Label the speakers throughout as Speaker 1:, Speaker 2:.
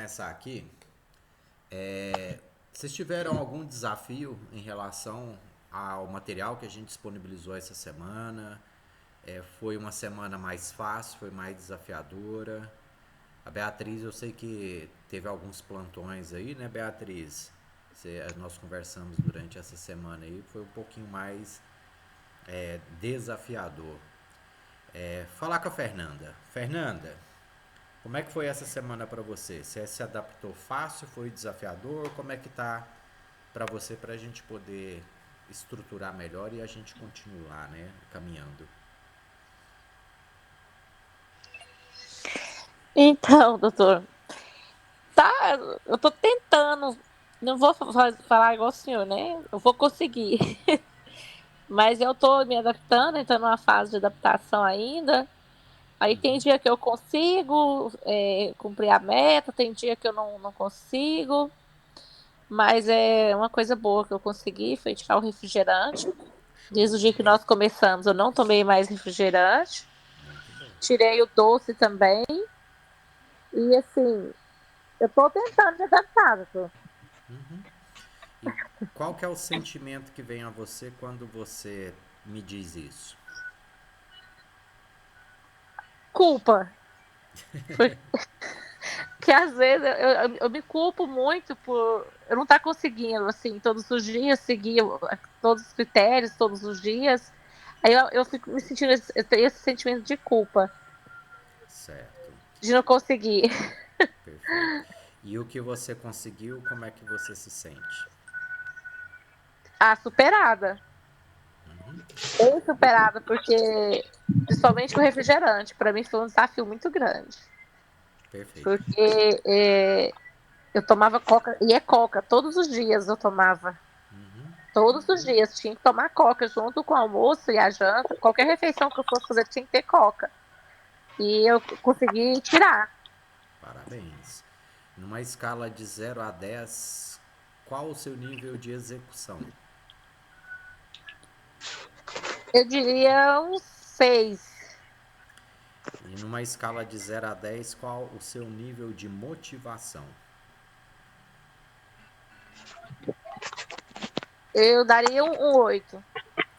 Speaker 1: começar aqui. Vocês tiveram algum desafio em relação ao material que a gente disponibilizou essa semana? Foi uma semana mais fácil, foi mais desafiadora? A Beatriz, eu sei que teve alguns plantões aí, né, Beatriz? Nós conversamos durante essa semana aí, foi um pouquinho mais desafiador. Falar com a Fernanda. Fernanda, como é que foi essa semana para você? Você se adaptou fácil? Foi desafiador? Como é que tá para você, para a gente poder estruturar melhor e a gente continuar, né, caminhando?
Speaker 2: Então, doutor, tá, eu tô tentando, não vou falar igual o senhor, né? Eu vou conseguir, mas eu tô me adaptando, entrando numa fase de adaptação ainda. Aí tem dia que eu consigo cumprir a meta, tem dia que eu não consigo, mas é uma coisa boa que eu consegui foi tirar o refrigerante. Desde o
Speaker 1: Show,
Speaker 2: dia que nós começamos, eu não tomei mais refrigerante.
Speaker 1: muito bom.
Speaker 2: Tirei o doce também. E assim, eu tô tentando me adaptar, doutor.
Speaker 1: E qual que é o sentimento que vem a você quando você me diz isso?
Speaker 2: Culpa. Porque às vezes eu me culpo muito por eu não estar conseguindo, assim, todos os dias seguir todos os critérios, todos os dias. Aí eu fico me sentindo, eu tenho esse sentimento de culpa,
Speaker 1: Certo,
Speaker 2: de não conseguir.
Speaker 1: perfeito. E o que você conseguiu, como é que você se sente?
Speaker 2: Ah, superada. Bem superada, porque principalmente com refrigerante, para mim foi um desafio muito grande.
Speaker 1: Perfeito.
Speaker 2: Porque eu tomava coca, e é coca, todos os dias eu tomava. Todos os dias tinha que tomar coca junto com o almoço e a janta. Qualquer refeição que eu fosse fazer tinha que ter coca. E eu consegui tirar.
Speaker 1: Parabéns. Numa escala de 0 a 10, qual o seu nível de execução?
Speaker 2: Eu diria uns 6.
Speaker 1: E numa escala de 0 a 10, qual o seu nível de motivação?
Speaker 2: Eu daria um 8.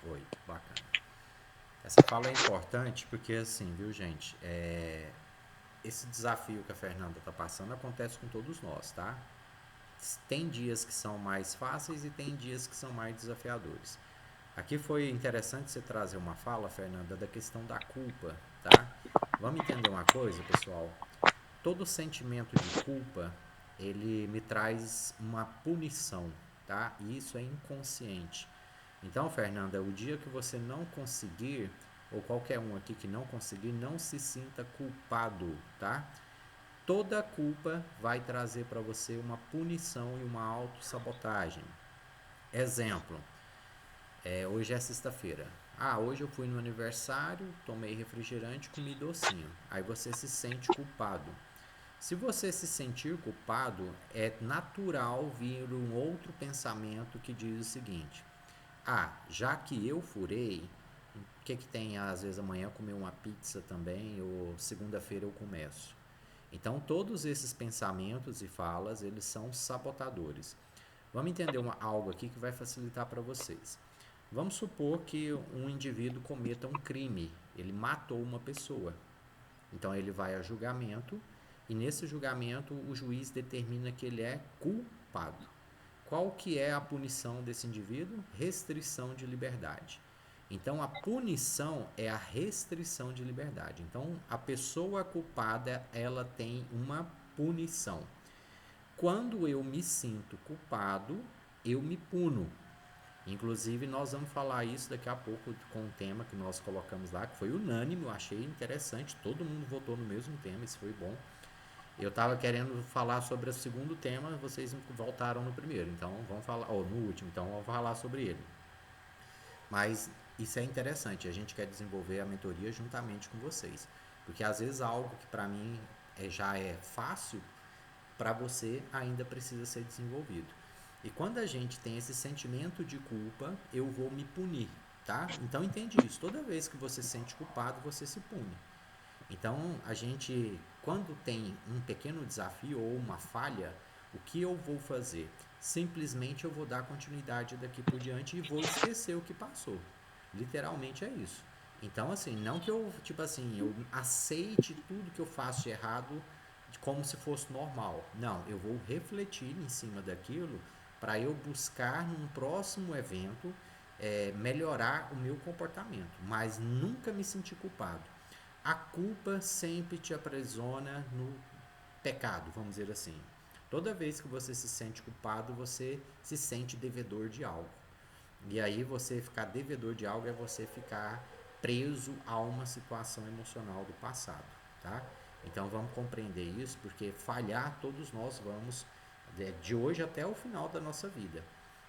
Speaker 1: 8, bacana. Essa fala é importante porque, assim, viu, gente? Esse desafio que a Fernanda está passando acontece com todos nós, tá? Tem dias que são mais fáceis e tem dias que são mais desafiadores. Aqui foi interessante você trazer uma fala, Fernanda, da questão da culpa, tá? Vamos entender uma coisa, pessoal? Todo sentimento de culpa, ele me traz uma punição, tá? E isso é inconsciente. Então, Fernanda, o dia que você não conseguir, ou qualquer um aqui que não conseguir, não se sinta culpado, tá? Toda culpa vai trazer para você uma punição e uma autossabotagem. Exemplo, hoje é sexta-feira. Ah, hoje eu fui no aniversário, tomei refrigerante, comi docinho. Aí você se sente culpado. Se você se sentir culpado, é natural vir um outro pensamento que diz o seguinte: ah, já que eu furei, o que que tem às vezes amanhã comer uma pizza também ou segunda-feira eu começo? Então todos esses pensamentos e falas, eles são sabotadores. Vamos entender algo aqui que vai facilitar para vocês. Vamos supor que um indivíduo cometa um crime, ele matou uma pessoa. Então ele vai a julgamento e nesse julgamento o juiz determina que ele é culpado. Qual que é a punição desse indivíduo? Restrição de liberdade. Então a punição é a restrição de liberdade. Então a pessoa culpada, ela tem uma punição. Quando eu me sinto culpado, eu me puno. Inclusive, nós vamos falar isso daqui a pouco com um tema que nós colocamos lá, que foi unânime, eu achei interessante, todo mundo votou no mesmo tema, isso foi bom. Eu estava querendo falar sobre o segundo tema, vocês voltaram no primeiro, então vamos falar, ou no último, então vamos falar sobre ele. Mas isso é interessante, a gente quer desenvolver a mentoria juntamente com vocês, porque às vezes algo que para mim já é fácil, para você ainda precisa ser desenvolvido. E quando a gente tem esse sentimento de culpa, eu vou me punir, tá? Então entende isso. Toda vez que você se sente culpado, você se pune. Então, a gente, quando tem um pequeno desafio ou uma falha, o que eu vou fazer? Simplesmente eu vou dar continuidade daqui por diante e vou esquecer o que passou. Literalmente é isso. Então, assim, não que eu, tipo assim, eu aceite tudo que eu faço de errado como se fosse normal. Não, eu vou refletir em cima daquilo para eu buscar num próximo evento melhorar o meu comportamento, mas nunca me sentir culpado. A culpa sempre te aprisiona no pecado, vamos dizer assim. Toda vez que você se sente culpado, você se sente devedor de algo. E aí você ficar devedor de algo é você ficar preso a uma situação emocional do passado, tá? Então vamos compreender isso, porque falhar todos nós vamos de hoje até o final da nossa vida.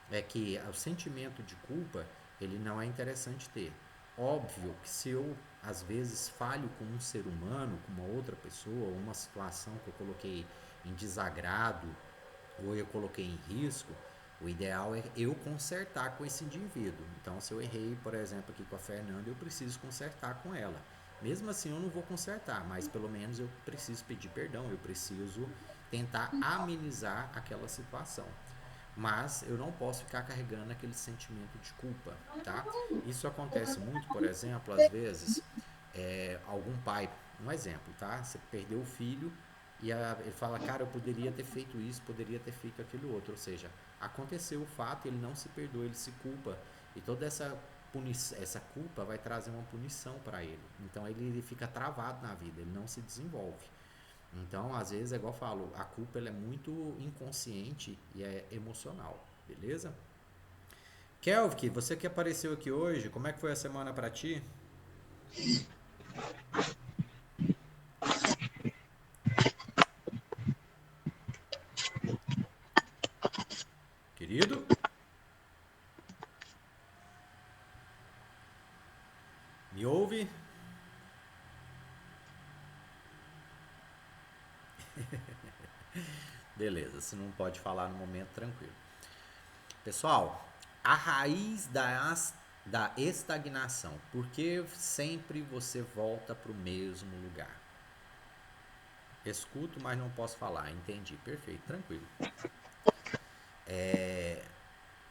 Speaker 1: É que o sentimento de culpa, ele não é interessante ter. Óbvio que se eu às vezes falho com um ser humano, com uma outra pessoa, uma situação que eu coloquei em desagrado ou eu coloquei em risco, o ideal é eu consertar com esse indivíduo. Então, se eu errei, por exemplo, aqui com a Fernanda, eu preciso consertar com ela. Mesmo assim, eu não vou consertar, mas pelo menos eu preciso pedir perdão, eu preciso tentar amenizar aquela situação. Mas eu não posso ficar carregando aquele sentimento de culpa, tá? Isso acontece muito, por exemplo, às vezes, algum pai, um exemplo, tá? Você perdeu o filho e ele fala, cara, eu poderia ter feito isso, poderia ter feito aquilo outro. Ou seja, aconteceu o fato, ele não se perdoa, ele se culpa. E toda essa culpa vai trazer uma punição para ele. Então ele fica travado na vida, ele não se desenvolve. Então, às vezes, é igual eu falo, a culpa ela é muito inconsciente e é emocional, beleza? Kelvin, você que apareceu aqui hoje, como é que foi a semana para ti? Querido? Me ouve? Beleza, se não pode falar no momento, tranquilo. Pessoal, a raiz da estagnação. Por que sempre você volta para o mesmo lugar? Escuto, mas não posso falar. Entendi, perfeito, tranquilo.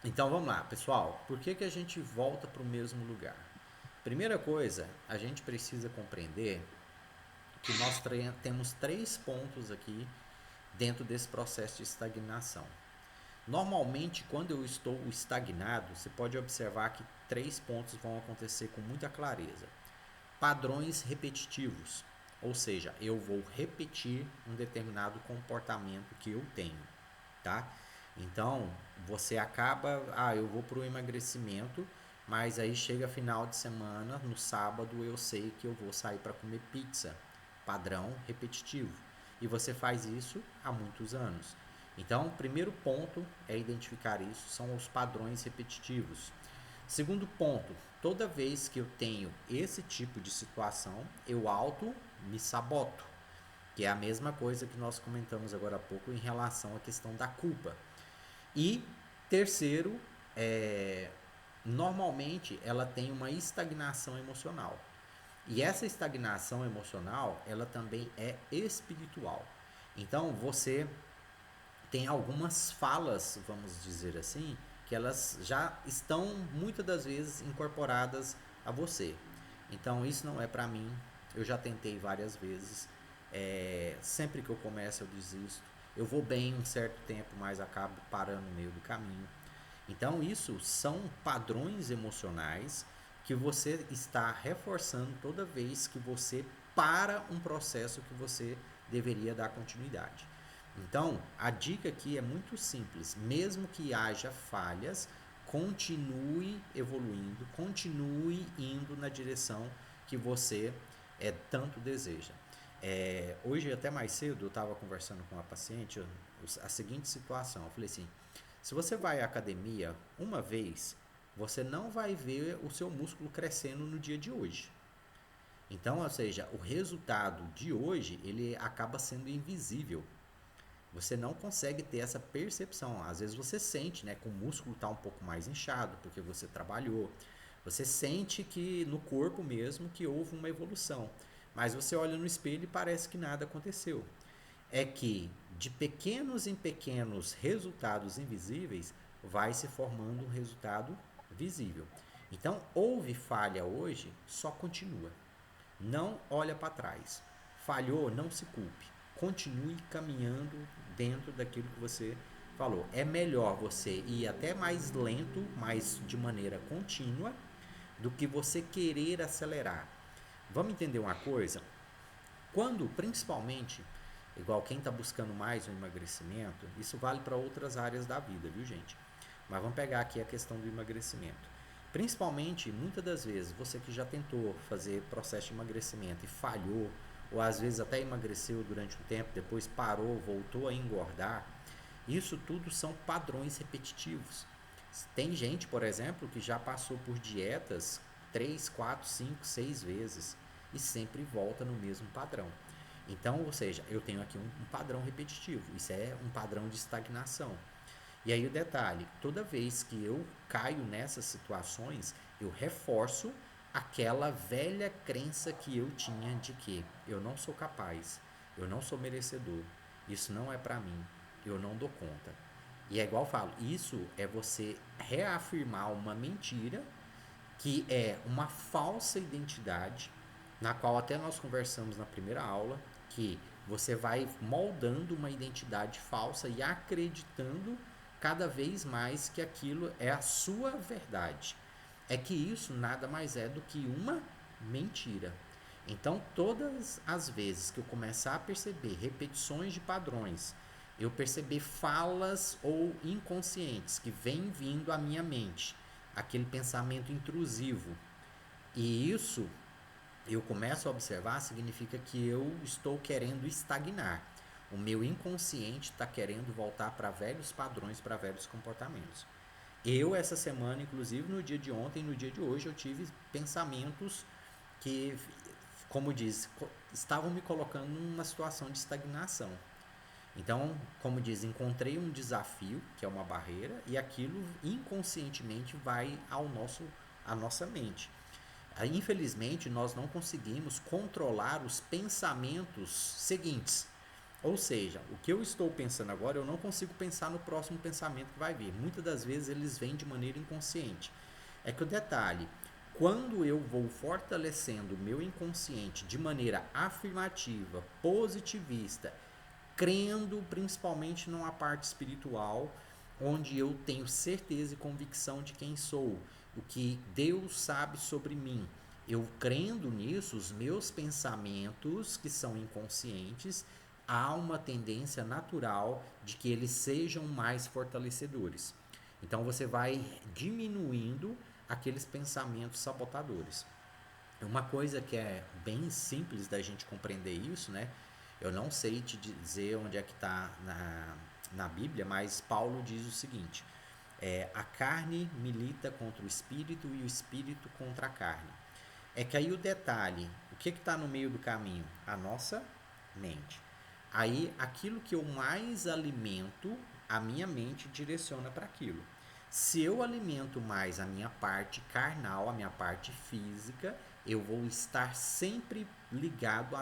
Speaker 1: Então vamos lá, pessoal. Por que a gente volta para o mesmo lugar? Primeira coisa, a gente precisa compreender que nós temos três pontos aqui dentro desse processo de estagnação. Normalmente, quando eu estou estagnado, você pode observar que três pontos vão acontecer com muita clareza. Padrões repetitivos, ou seja, eu vou repetir um determinado comportamento que eu tenho, tá? Então, você acaba, eu vou para o emagrecimento, mas aí chega final de semana, no sábado eu sei que eu vou sair para comer pizza, padrão repetitivo. E você faz isso há muitos anos. Então, o primeiro ponto é identificar isso, são os padrões repetitivos. Segundo ponto, toda vez que eu tenho esse tipo de situação, eu auto me saboto, que é a mesma coisa que nós comentamos agora há pouco em relação à questão da culpa. E terceiro, normalmente ela tem uma estagnação emocional. E essa estagnação emocional, ela também é espiritual. Então, você tem algumas falas, vamos dizer assim, que elas já estão muitas das vezes incorporadas a você. Então isso não é para mim. Eu já tentei várias vezes. Sempre que eu começo eu desisto. Eu vou bem um certo tempo, mas acabo parando no meio do caminho. Então isso são padrões emocionais que você está reforçando toda vez que você para um processo que você deveria dar continuidade. Então, a dica aqui é muito simples. Mesmo que haja falhas, continue evoluindo, continue indo na direção que você tanto deseja. Hoje, até mais cedo, eu estava conversando com uma paciente a seguinte situação. Eu falei assim: se você vai à academia uma vez, você não vai ver o seu músculo crescendo no dia de hoje. Então, ou seja, o resultado de hoje ele acaba sendo invisível. Você não consegue ter essa percepção. Às vezes você sente, né, que o músculo está um pouco mais inchado porque você trabalhou. Você sente que no corpo mesmo que houve uma evolução, mas você olha no espelho e parece que nada aconteceu. É que de pequenos em pequenos resultados invisíveis vai se formando um resultado visível. Então, houve falha hoje, só continua. Não olha para trás. Falhou, não se culpe. Continue caminhando dentro daquilo que você falou. É melhor você ir até mais lento, mas de maneira contínua, do que você querer acelerar. Vamos entender uma coisa? Quando, principalmente, igual quem está buscando mais o emagrecimento, isso vale para outras áreas da vida, viu, gente? Mas vamos pegar aqui a questão do emagrecimento. Principalmente, muitas das vezes, você que já tentou fazer processo de emagrecimento e falhou, ou às vezes até emagreceu durante um tempo, depois parou, voltou a engordar, isso tudo são padrões repetitivos. Tem gente, por exemplo, que já passou por dietas 3, 4, 5, 6 vezes e sempre volta no mesmo padrão. Então, ou seja, eu tenho aqui um padrão repetitivo, isso é um padrão de estagnação. E aí o detalhe, toda vez que eu caio nessas situações, eu reforço aquela velha crença que eu tinha de que eu não sou capaz, eu não sou merecedor, isso não é para mim, eu não dou conta. E é igual eu falo, isso é você reafirmar uma mentira que é uma falsa identidade, na qual até nós conversamos na primeira aula, que você vai moldando uma identidade falsa e acreditando cada vez mais que aquilo é a sua verdade. É que isso nada mais é do que uma mentira. Então, todas as vezes que eu começar a perceber repetições de padrões, eu perceber falas ou inconscientes que vêm vindo à minha mente, aquele pensamento intrusivo, e isso eu começo a observar, significa que eu estou querendo estagnar. O meu inconsciente está querendo voltar para velhos padrões, para velhos comportamentos. Eu, essa semana, inclusive no dia de ontem, no dia de hoje, eu tive pensamentos que, como diz, estavam me colocando numa situação de estagnação. Então, como diz, encontrei um desafio, que é uma barreira, e aquilo inconscientemente vai à nossa mente. Infelizmente, nós não conseguimos controlar os pensamentos seguintes. Ou seja, o que eu estou pensando agora, eu não consigo pensar no próximo pensamento que vai vir. Muitas das vezes eles vêm de maneira inconsciente. É que o detalhe, quando eu vou fortalecendo o meu inconsciente de maneira afirmativa, positivista, crendo principalmente numa parte espiritual, onde eu tenho certeza e convicção de quem sou, o que Deus sabe sobre mim. Eu crendo nisso, os meus pensamentos, que são inconscientes, há uma tendência natural de que eles sejam mais fortalecedores. Então você vai diminuindo aqueles pensamentos sabotadores. Uma coisa que é bem simples da gente compreender isso, né? Eu não sei te dizer onde é que está na Bíblia, mas Paulo diz o seguinte: a carne milita contra o espírito e o espírito contra a carne. É que aí o detalhe, o que está no meio do caminho? A nossa mente. Aí aquilo que eu mais alimento, a minha mente direciona para aquilo. Se eu alimento mais a minha parte carnal, a minha parte física, eu vou estar sempre ligado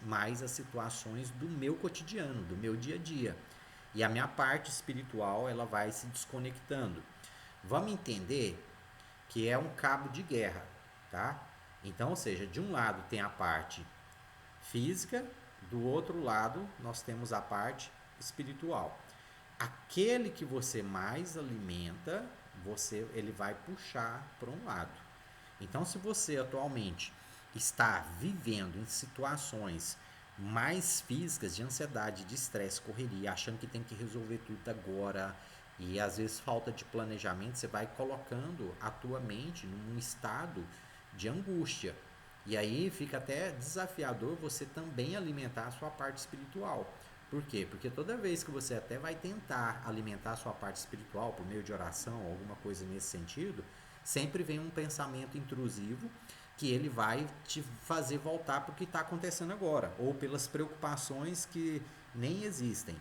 Speaker 1: mais às situações do meu cotidiano, do meu dia a dia. E a minha parte espiritual, ela vai se desconectando. Vamos entender que é um cabo de guerra, tá? Então, ou seja, de um lado tem a parte física, do outro lado nós temos a parte espiritual. Aquele que você mais alimenta, ele vai puxar para um lado. Então, se você atualmente está vivendo em situações mais físicas, de ansiedade, de estresse, correria, achando que tem que resolver tudo agora, e às vezes falta de planejamento, você vai colocando a tua mente num estado de angústia. E aí fica até desafiador você também alimentar a sua parte espiritual. Por quê? Porque toda vez que você até vai tentar alimentar a sua parte espiritual por meio de oração ou alguma coisa nesse sentido, sempre vem um pensamento intrusivo que ele vai te fazer voltar para o que está acontecendo agora, ou pelas preocupações que nem existem.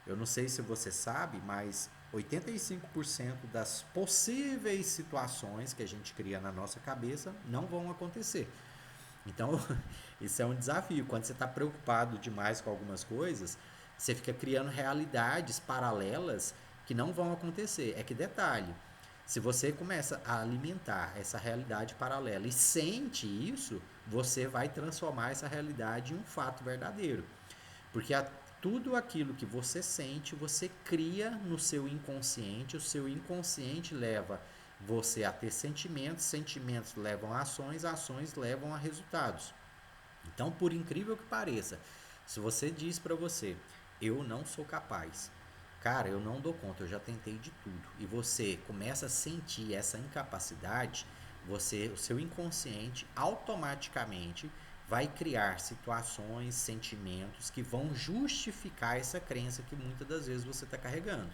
Speaker 1: Eu não sei se você sabe, mas 85% das possíveis situações que a gente cria na nossa cabeça não vão acontecer. Então, isso é um desafio. Quando você está preocupado demais com algumas coisas, você fica criando realidades paralelas que não vão acontecer. É que detalhe, se você começa a alimentar essa realidade paralela e sente isso, você vai transformar essa realidade em um fato verdadeiro. Porque tudo aquilo que você sente, você cria no seu inconsciente, o seu inconsciente leva você a ter sentimentos, sentimentos levam a ações, ações levam a resultados. Então, por incrível que pareça, se você diz para você, eu não sou capaz, cara, eu não dou conta, eu já tentei de tudo, e você começa a sentir essa incapacidade, o seu inconsciente automaticamente vai criar situações, sentimentos que vão justificar essa crença que muitas das vezes você está carregando.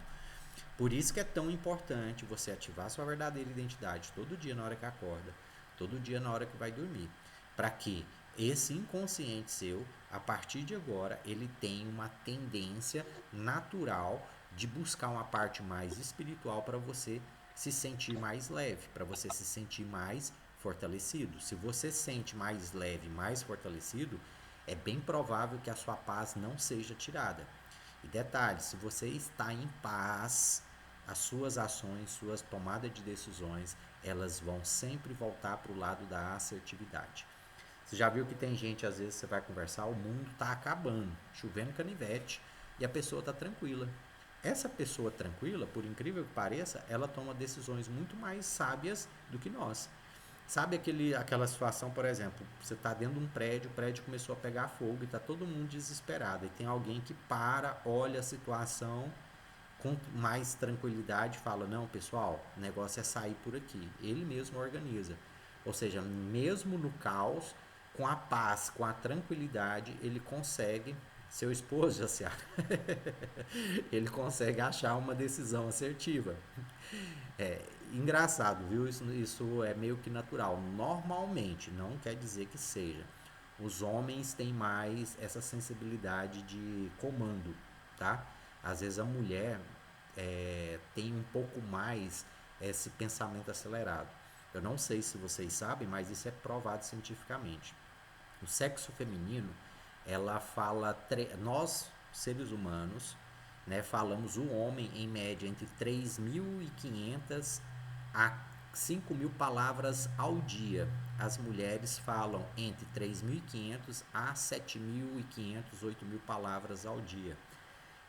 Speaker 1: Por isso que é tão importante você ativar sua verdadeira identidade todo dia na hora que acorda, todo dia na hora que vai dormir, para que esse inconsciente seu, a partir de agora, ele tenha uma tendência natural de buscar uma parte mais espiritual para você se sentir mais leve, para você se sentir mais fortalecido. Se você se sente mais leve, mais fortalecido, é bem provável que a sua paz não seja tirada. E detalhe, se você está em paz, as suas ações, suas tomadas de decisões, elas vão sempre voltar para o lado da assertividade. Você já viu que tem gente, às vezes você vai conversar, o mundo está acabando, chovendo canivete, e a pessoa está tranquila. Essa pessoa tranquila, por incrível que pareça, ela toma decisões muito mais sábias do que nós. Sabe aquela situação, por exemplo, você está dentro de um prédio, o prédio começou a pegar fogo e está todo mundo desesperado. E tem alguém que para, olha a situação com mais tranquilidade e fala, não, pessoal, o negócio é sair por aqui. Ele mesmo organiza. Ou seja, mesmo no caos, com a paz, com a tranquilidade, ele consegue, seu esposo, Jaciara, ele consegue achar uma decisão assertiva. É engraçado, viu? Isso é meio que natural. Normalmente, não quer dizer que seja. Os homens têm mais essa sensibilidade de comando, tá? Às vezes a mulher tem um pouco mais esse pensamento acelerado. Eu não sei se vocês sabem, mas isso é provado cientificamente. O sexo feminino, ela fala, nós seres humanos, né, falamos o homem em média entre 3.500 a 5.000 palavras ao dia. As mulheres falam entre 3.500 a 7.500, 8.000 palavras ao dia.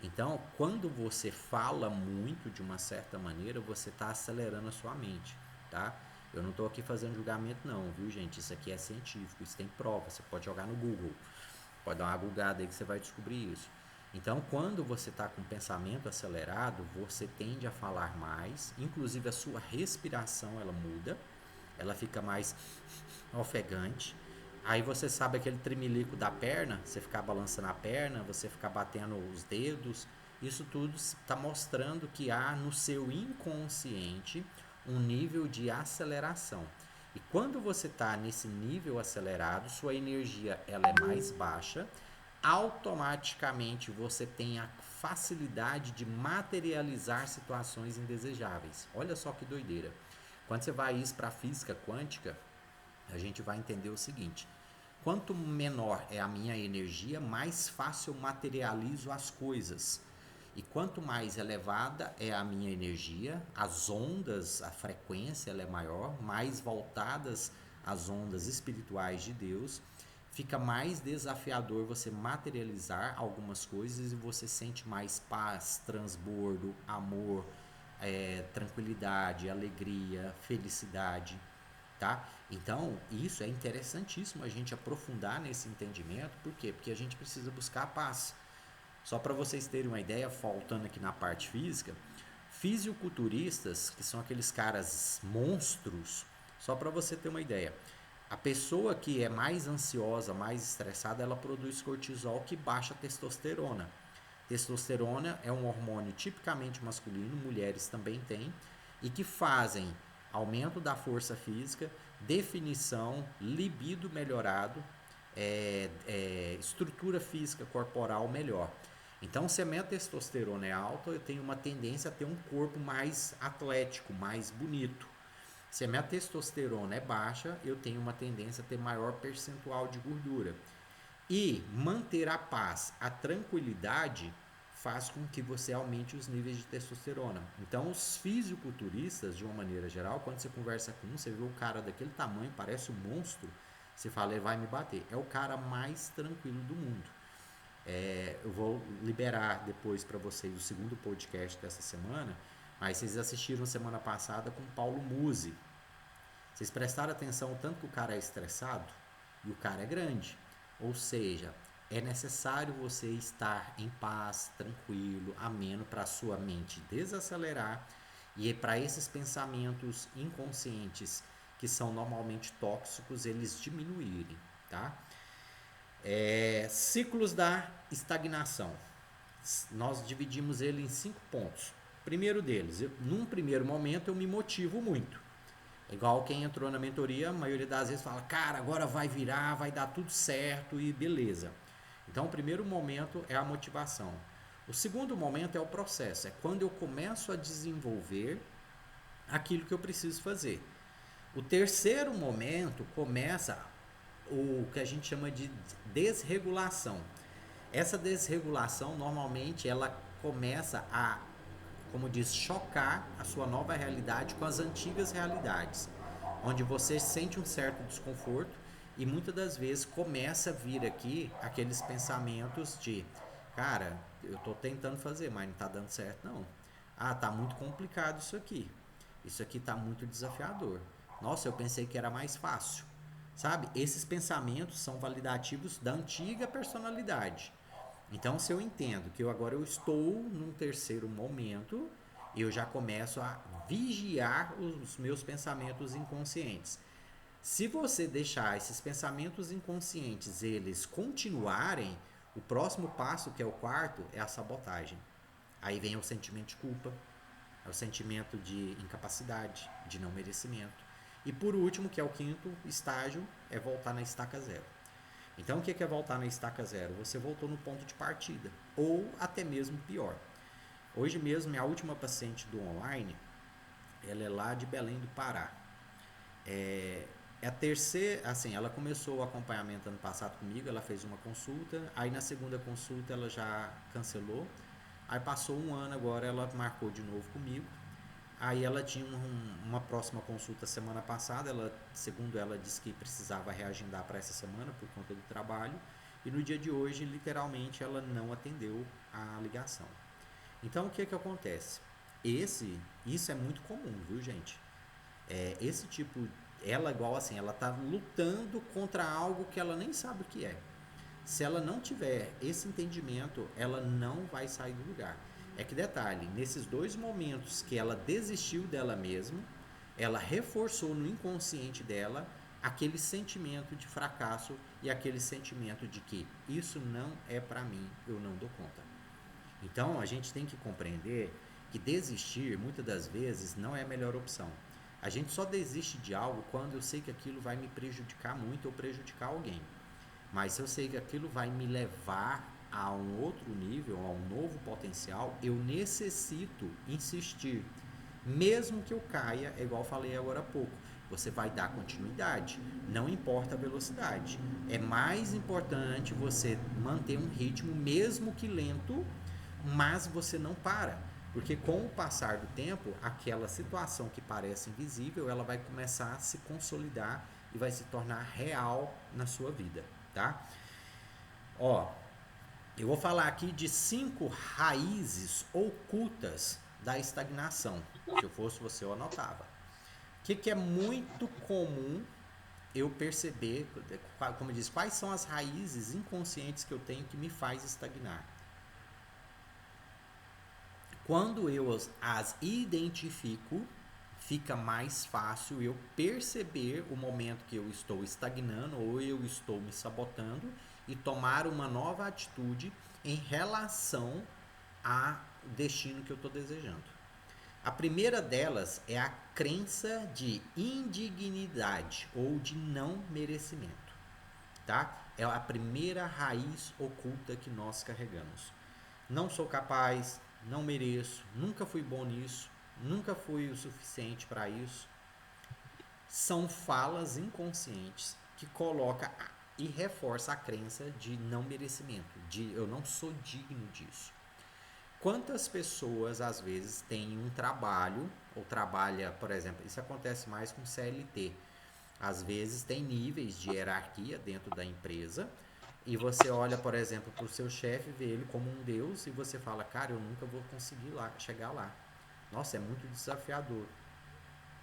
Speaker 1: Então, quando você fala muito de uma certa maneira, você está acelerando a sua mente, tá? Eu não estou aqui fazendo julgamento não, viu gente? Isso aqui é científico, isso tem prova, você pode jogar no Google, pode dar uma googada aí que você vai descobrir isso. Então, quando você está com pensamento acelerado, você tende a falar mais, inclusive a sua respiração ela muda, ela fica mais ofegante. Aí você sabe aquele tremelico da perna, você ficar balançando a perna, você ficar batendo os dedos, isso tudo está mostrando que há no seu inconsciente um nível de aceleração. E quando você está nesse nível acelerado, sua energia ela é mais baixa, automaticamente você tem a facilidade de materializar situações indesejáveis. Olha só que doideira. Quando você vai isso para a física quântica, a gente vai entender o seguinte: quanto menor é a minha energia, mais fácil eu materializo as coisas. E quanto mais elevada é a minha energia, as ondas, a frequência ela é maior, mais voltadas às ondas espirituais de Deus, fica mais desafiador você materializar algumas coisas e você sente mais paz, transbordo, amor, tranquilidade, alegria, felicidade, tá? Então, isso é interessantíssimo a gente aprofundar nesse entendimento, por quê? Porque a gente precisa buscar a paz. Só para vocês terem uma ideia, faltando aqui na parte física, fisiculturistas, que são aqueles caras monstros, só para você ter uma ideia, a pessoa que é mais ansiosa, mais estressada, ela produz cortisol que baixa a testosterona. Testosterona é um hormônio tipicamente masculino, mulheres também têm, e que fazem aumento da força física, definição, libido melhorado, estrutura física corporal melhor. Então, se a minha testosterona é alta, eu tenho uma tendência a ter um corpo mais atlético, mais bonito. Se a minha testosterona é baixa, eu tenho uma tendência a ter maior percentual de gordura. E manter a paz, a tranquilidade, faz com que você aumente os níveis de testosterona. Então, os fisiculturistas, de uma maneira geral, quando você conversa com um, você vê o cara daquele tamanho, parece um monstro, você fala, ele vai me bater. É o cara mais tranquilo do mundo. Eu vou liberar depois para vocês o segundo podcast dessa semana, mas vocês assistiram semana passada com Paulo Musi. Vocês prestaram atenção o tanto que o cara é estressado? E o cara é grande. Ou seja, é necessário você estar em paz, tranquilo, ameno, para a sua mente desacelerar e para esses pensamentos inconscientes que são normalmente tóxicos, eles diminuírem, tá? Ciclos da estagnação. Nós dividimos ele em 5 pontos. Primeiro deles, num primeiro momento eu me motivo muito. Igual quem entrou na mentoria, a maioria das vezes fala, cara, agora vai virar, vai dar tudo certo e beleza. Então, o primeiro momento é a motivação. O segundo momento é o processo, é quando eu começo a desenvolver aquilo que eu preciso fazer. O terceiro momento começa o que a gente chama de desregulação. Essa desregulação, normalmente, ela começa a, como diz, chocar a sua nova realidade com as antigas realidades, onde você sente um certo desconforto e muitas das vezes começa a vir aqui aqueles pensamentos de, cara, eu estou tentando fazer, mas não está dando certo não. Ah, tá muito complicado isso aqui. Isso aqui tá muito desafiador. Nossa, eu pensei que era mais fácil. Sabe? Esses pensamentos são validativos da antiga personalidade. Então, se eu entendo que agora eu estou num terceiro momento, eu já começo a vigiar os meus pensamentos inconscientes. Se você deixar esses pensamentos inconscientes eles continuarem, o próximo passo, que é o quarto, é a sabotagem. Aí vem o sentimento de culpa, é o sentimento de incapacidade, de não merecimento. E por último, que é o quinto estágio, é voltar na estaca zero. Então, o que é voltar na estaca zero? Você voltou no ponto de partida, ou até mesmo pior. Hoje mesmo, minha última paciente do online, ela é lá de Belém do Pará. É a terceira, assim, ela começou o acompanhamento ano passado comigo, ela fez uma consulta, aí na segunda consulta ela já cancelou, aí passou um ano agora, ela marcou de novo comigo, aí ela tinha uma próxima consulta semana passada, ela, segundo ela, disse que precisava reagendar para essa semana por conta do trabalho, e no dia de hoje, literalmente, ela não atendeu a ligação. Então, o que acontece? Isso é muito comum, viu, gente? Esse tipo, ela igual assim, ela tá lutando contra algo que ela nem sabe o que é. Se ela não tiver esse entendimento, ela não vai sair do lugar. É que detalhe, nesses 2 momentos que ela desistiu dela mesma, ela reforçou no inconsciente dela aquele sentimento de fracasso e aquele sentimento de que isso não é para mim, eu não dou conta. Então a gente tem que compreender que desistir muitas das vezes não é a melhor opção. A gente só desiste de algo quando eu sei que aquilo vai me prejudicar muito ou prejudicar alguém. Mas se eu sei que aquilo vai me levar a um outro nível, a um novo potencial, eu necessito insistir. Mesmo que eu caia, é igual eu falei agora há pouco, você vai dar continuidade, não importa a velocidade. É mais importante você manter um ritmo, mesmo que lento, mas você não para. Porque com o passar do tempo, aquela situação que parece invisível, ela vai começar a se consolidar e vai se tornar real na sua vida, tá? Ó, eu vou falar aqui de 5 raízes ocultas da estagnação. Se eu fosse você, eu anotava. O que é muito comum eu perceber, como diz, quais são as raízes inconscientes que eu tenho que me faz estagnar? Quando eu as identifico, fica mais fácil eu perceber o momento que eu estou estagnando ou eu estou me sabotando e tomar uma nova atitude em relação ao destino que eu estou desejando. A primeira delas é a crença de indignidade ou de não merecimento, tá? É a primeira raiz oculta que nós carregamos. Não sou capaz, não mereço, nunca fui bom nisso, nunca fui o suficiente para isso. São falas inconscientes que coloca e reforça a crença de não merecimento, de eu não sou digno disso. Quantas pessoas às vezes têm um trabalho ou trabalha, por exemplo, isso acontece mais com CLT. Às vezes tem níveis de hierarquia dentro da empresa e você olha, por exemplo, para o seu chefe, vê ele como um deus e você fala, cara, eu nunca vou conseguir lá, chegar lá. Nossa, é muito desafiador.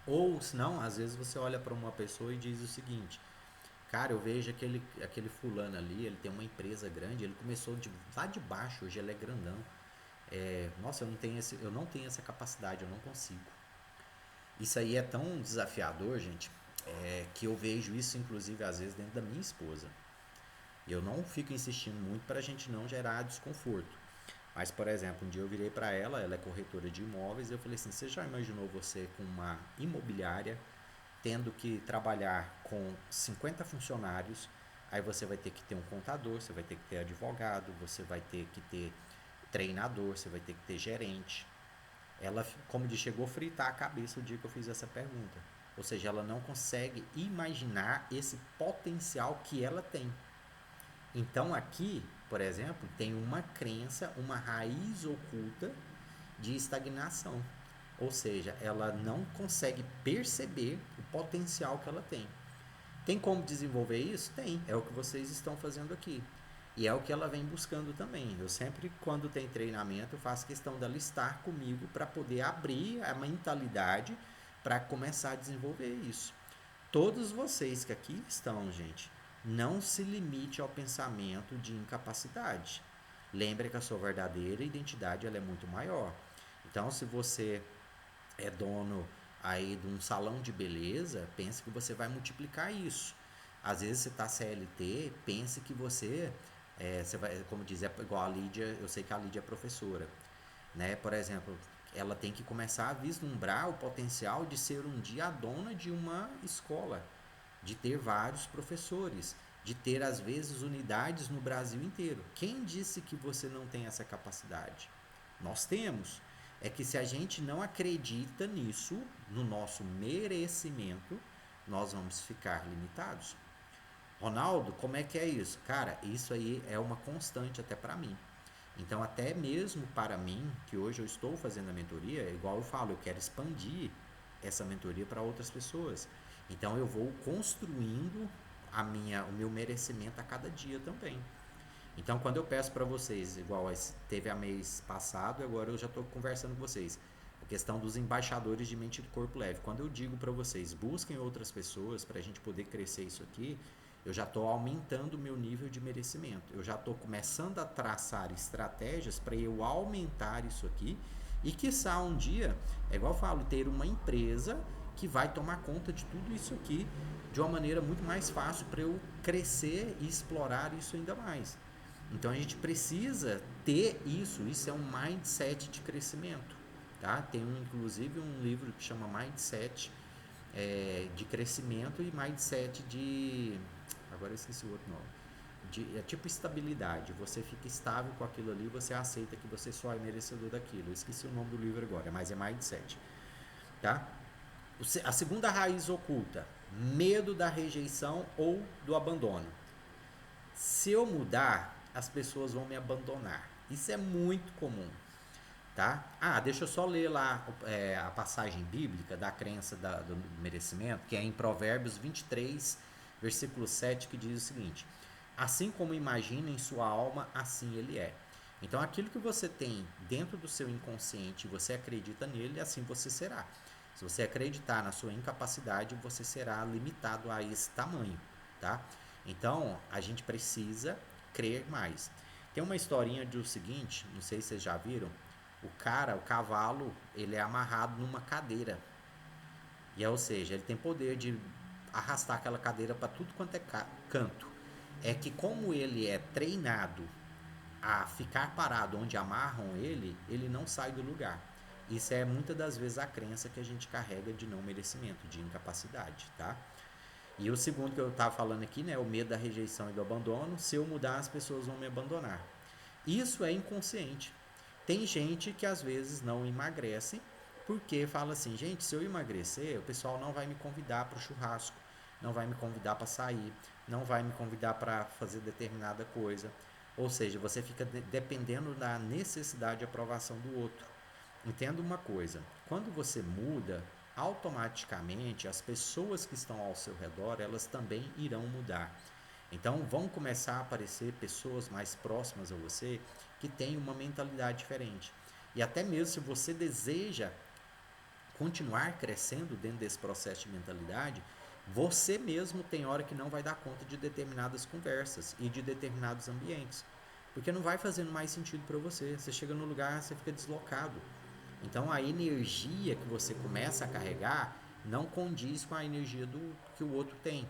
Speaker 1: Ou, se não, às vezes você olha para uma pessoa e diz o seguinte, cara, eu vejo aquele fulano ali, ele tem uma empresa grande, ele começou lá de baixo, hoje ele é grandão. Nossa, eu não tenho essa capacidade, eu não consigo. Isso aí é tão desafiador, gente, que eu vejo isso, inclusive, às vezes, dentro da minha esposa. Eu não fico insistindo muito para a gente não gerar desconforto. Mas, por exemplo, um dia eu virei para ela é corretora de imóveis, e eu falei assim: você já imaginou você com uma imobiliária tendo que trabalhar com 50 funcionários? Aí você vai ter que ter um contador, você vai ter que ter advogado, você vai ter que ter treinador, você vai ter que ter gerente. Ela, como de chegou a fritar a cabeça o dia que eu fiz essa pergunta. Ou seja, ela não consegue imaginar esse potencial que ela tem. Então aqui, por exemplo, tem uma crença, uma raiz oculta de estagnação. Ou seja, ela não consegue perceber o potencial que ela tem. Tem como desenvolver isso? Tem. É o que vocês estão fazendo aqui. E é o que ela vem buscando também. Eu sempre, quando tem treinamento, eu faço questão dela estar comigo para poder abrir a mentalidade para começar a desenvolver isso. Todos vocês que aqui estão, gente, não se limite ao pensamento de incapacidade. Lembre que a sua verdadeira identidade ela é muito maior. Então, se você é dono aí de um salão de beleza, pense que você vai multiplicar isso. Às vezes você está CLT, pense que você vai, como diz, é igual a Lídia, eu sei que a Lídia é professora, né? Por exemplo, ela tem que começar a vislumbrar o potencial de ser um dia a dona de uma escola, de ter vários professores, de ter às vezes unidades no Brasil inteiro. Quem disse que você não tem essa capacidade? Nós temos. É que se a gente não acredita nisso, no nosso merecimento, nós vamos ficar limitados. Ronaldo, como é que é isso? Cara, isso aí é uma constante até para mim. Então, até mesmo para mim, que hoje eu estou fazendo a mentoria, igual eu falo, eu quero expandir essa mentoria para outras pessoas. Então, eu vou construindo o meu merecimento a cada dia também. Então, quando eu peço para vocês, igual teve a mês passado, agora eu já estou conversando com vocês, a questão dos embaixadores de mente e corpo leve. Quando eu digo para vocês, busquem outras pessoas para a gente poder crescer isso aqui, eu já estou aumentando o meu nível de merecimento. Eu já estou começando a traçar estratégias para eu aumentar isso aqui e, quiçá, um dia, é igual eu falo, ter uma empresa que vai tomar conta de tudo isso aqui de uma maneira muito mais fácil para eu crescer e explorar isso ainda mais. Então a gente precisa ter isso é um mindset de crescimento, tá? Tem inclusive um livro que chama Mindset de crescimento e mindset de, agora eu esqueci o outro nome, é tipo estabilidade. Você fica estável com aquilo ali, você aceita que você só é merecedor daquilo. Eu esqueci o nome do livro agora, mas é mindset, tá? A segunda raiz oculta, medo da rejeição ou do abandono. Se eu mudar, as pessoas vão me abandonar. Isso é muito comum, tá? Deixa eu só ler lá a passagem bíblica da crença do merecimento, que é em Provérbios 23, versículo 7, que diz o seguinte: assim como imagina em sua alma, assim ele é. Então, aquilo que você tem dentro do seu inconsciente, você acredita nele, assim você será. Se você acreditar na sua incapacidade, você será limitado a esse tamanho, tá? Então, a gente precisa crer mais. Tem uma historinha do seguinte, não sei se vocês já viram, o cavalo, ele é amarrado numa cadeira. Ou seja, ele tem poder de arrastar aquela cadeira para tudo quanto é canto. É que como ele é treinado a ficar parado onde amarram ele, ele não sai do lugar. Isso é muitas das vezes a crença que a gente carrega de não merecimento, de incapacidade, tá? E o segundo que eu estava falando aqui, né, o medo da rejeição e do abandono. Se eu mudar, as pessoas vão me abandonar. Isso é inconsciente. Tem gente que às vezes não emagrece Porque fala assim, gente, se eu emagrecer, o pessoal não vai me convidar para o churrasco, não vai me convidar para sair, não vai me convidar para fazer determinada coisa. Ou seja, você fica dependendo da necessidade de aprovação do outro. Entenda uma coisa: quando você muda, automaticamente as pessoas que estão ao seu redor, elas também irão mudar. Então vão começar a aparecer pessoas mais próximas a você que têm uma mentalidade diferente. E até mesmo se você deseja continuar crescendo dentro desse processo de mentalidade, você mesmo tem hora que não vai dar conta de determinadas conversas e de determinados ambientes. Porque não vai fazendo mais sentido para você. Você chega no lugar, você fica deslocado. Então a energia que você começa a carregar não condiz com a energia do que o outro tem.